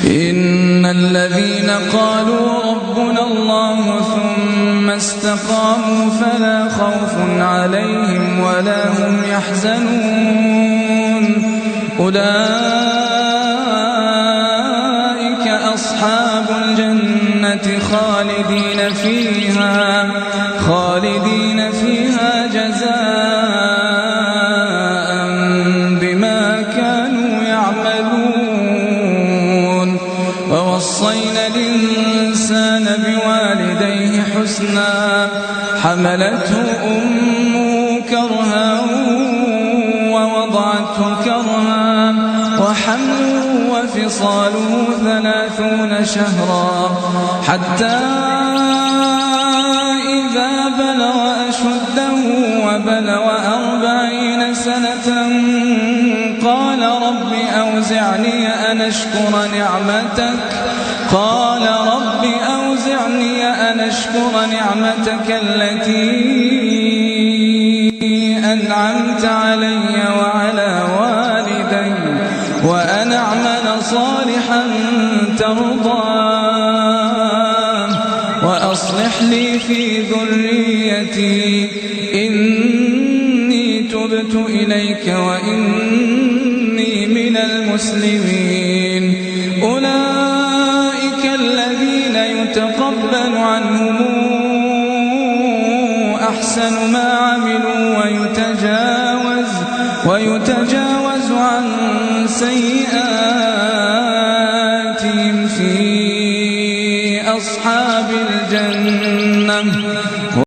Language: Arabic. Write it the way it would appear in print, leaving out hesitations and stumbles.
إن الذين قالوا ربنا الله ثم استقاموا فلا خوف عليهم ولا هم يحزنون أولئك أصحاب الجنة خالدين فيها جزاء بما كانوا يعملون ووصينا الإنسان بوالديه حسنا حملته أمه كرها ووضعته كرها وحمله وفصاله 30 شهرا حتى إذا بلغ أشده وبلغ 40 سنة قال رب أوزعني أن أشكر نعمتك التي أنعمت علي وعلى والدي وأن أعمل صالحا ترضاه وأصلح لي في ذريتي إني تبت إليك وإني من المسلمين أولئك الذين يتقبل عنهم أحسن ما عملوا ويتجاوز عن سيئاتهم في أصحاب الجنة